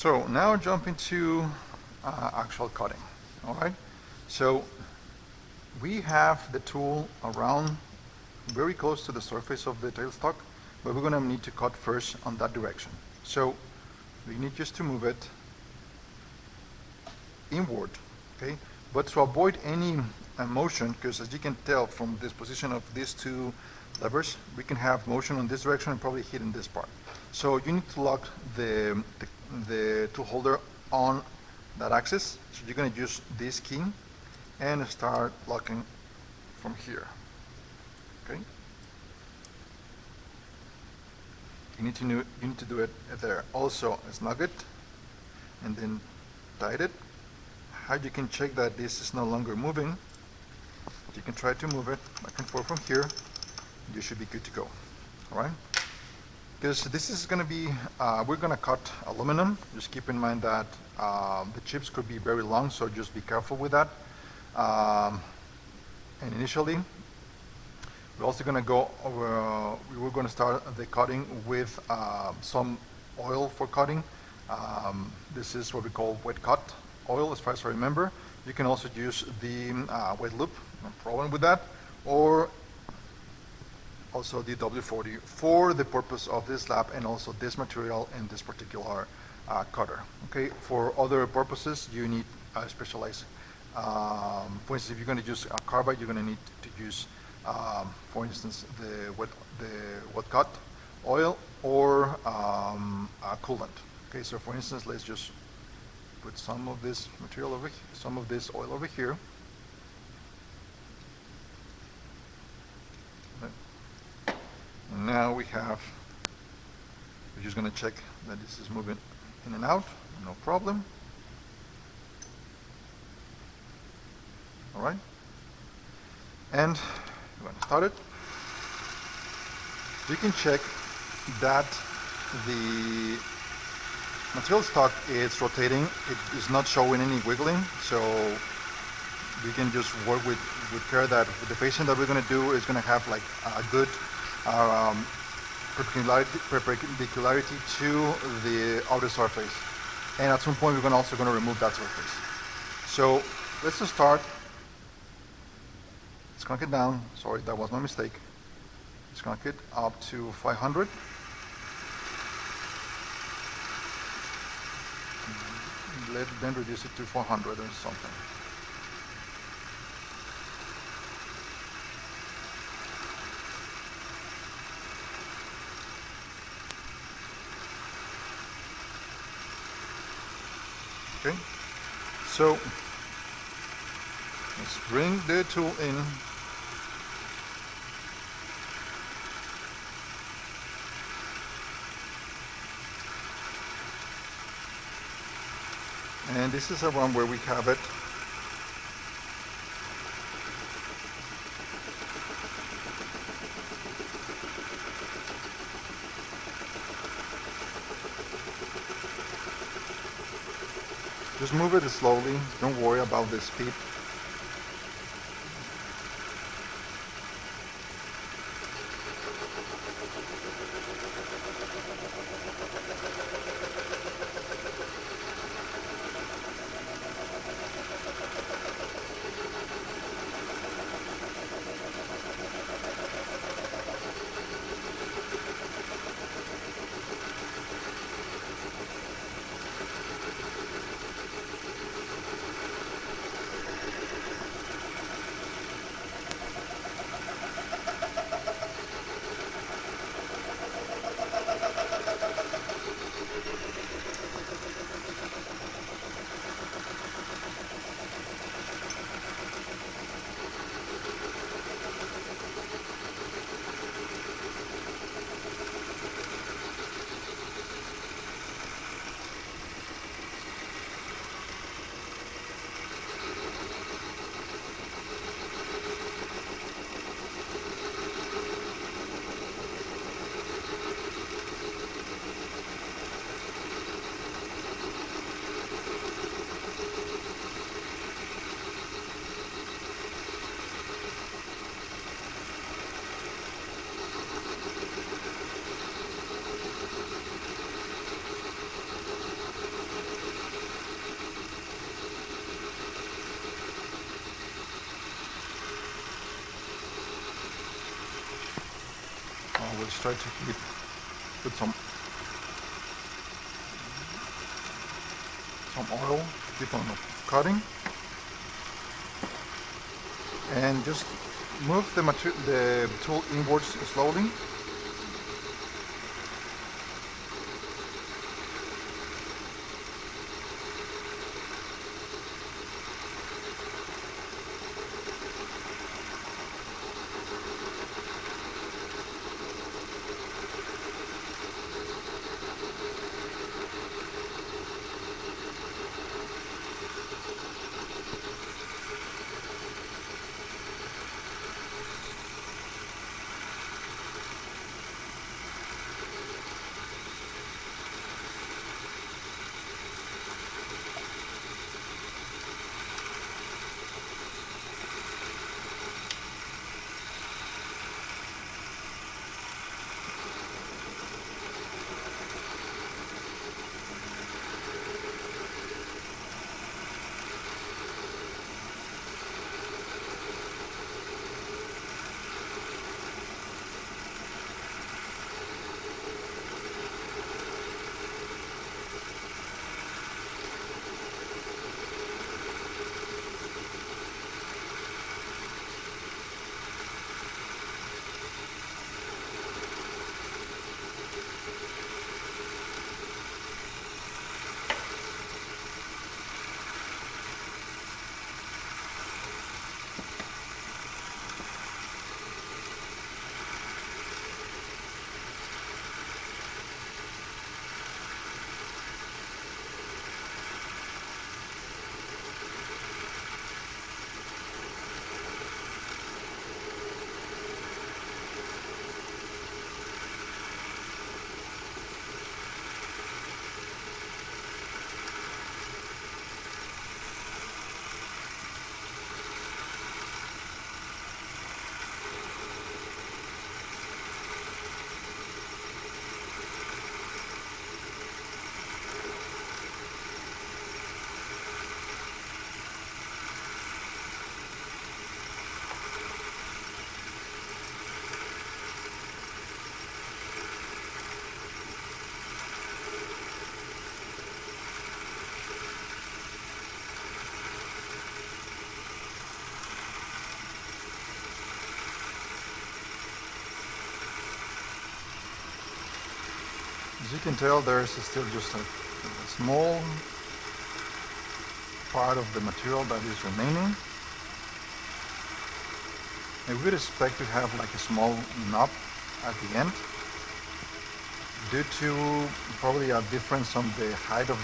So now jump into actual cutting. All right. So we have the tool around very close to the surface of the tailstock, but we're going to need to cut first on that direction. So we need just to move it inward, okay? But to avoid any motion, because as you can tell from this position of these two levers, we can have motion in this direction and probably hit in this part. So you need to lock the tool holder on that axis. So you're going to use this key and start locking from here, okay? You need to do it there. Also, snug it and then tight it. How you can check that this is no longer moving, you can try to move it back and forth from here. You should be good to go. All right? Because this is going to be, we're going to cut aluminum. Just keep in mind that the chips could be very long, so just be careful with that. And initially, we're also going to go over, we're going to start the cutting with some oil for cutting. This is what we call wet cut oil, as far as I remember. You can also use the wet loop, no problem with that, or also the W40 for the purpose of this lab and also this material and this particular cutter. Okay, for other purposes, you need specialized. For instance, if you're going to use a carbide, you're going to need to use, for instance, the wet cut oil or a coolant. Okay, so for instance, let's just put some of this material over here, some of this oil over here. And now we have, we're just going to check that this is moving in and out, no problem. All right. And we're going to start it. You can check that the material stock is rotating. It is not showing any wiggling, so we can just work with care that the facing that we're going to do is going to have like a good perpendicularity to the outer surface. And at some point, we're also going to remove that surface. So let's just start. Let's crank it down. Sorry, that was my mistake. Let's crank it up to 500. Then reduce it to 400 or something. Okay, so let's bring the tool in. And this is a one where we have it. Just move it slowly. Don't worry about the speed. try to put some oil, keep on cutting, and just move the tool inwards slowly. As you can tell, there is still just a small part of the material that is remaining. I would expect to have like a small knob at the end due to probably a difference on the height of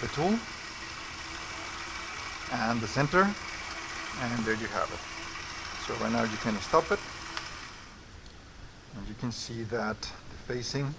the tool and the center, and there you have it. So right now you can stop it, and you can see that the facing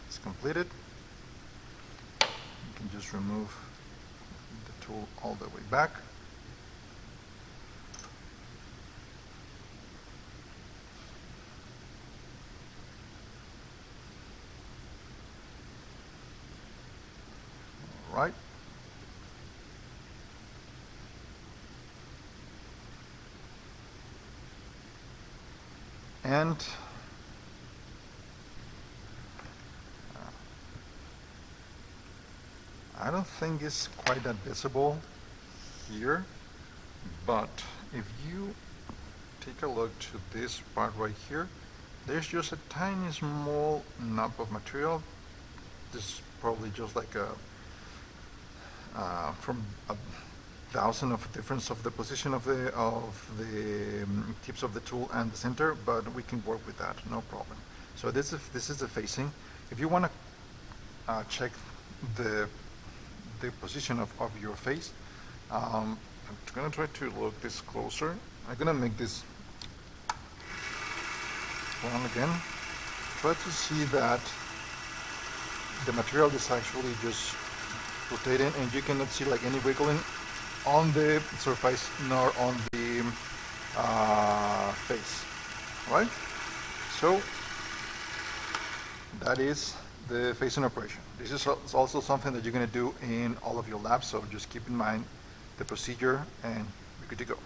is completed. You can just remove the tool all the way back. All right. And I don't think it's quite that visible here, but if you take a look to this part right here, there's just a tiny small knob of material. This is probably just like a from a thousand of difference of the position of the tips of the tool and the center, but we can work with that, no problem. So this is the facing. If you want to check the position of your face, I'm gonna try to look this closer. I'm gonna make this one again. Try to see that the material is actually just rotating, and you cannot see like any wiggling on the surface nor on the face, right? So that is the facing operation. This is also something that you're going to do in all of your labs, so just keep in mind the procedure and you're good to go.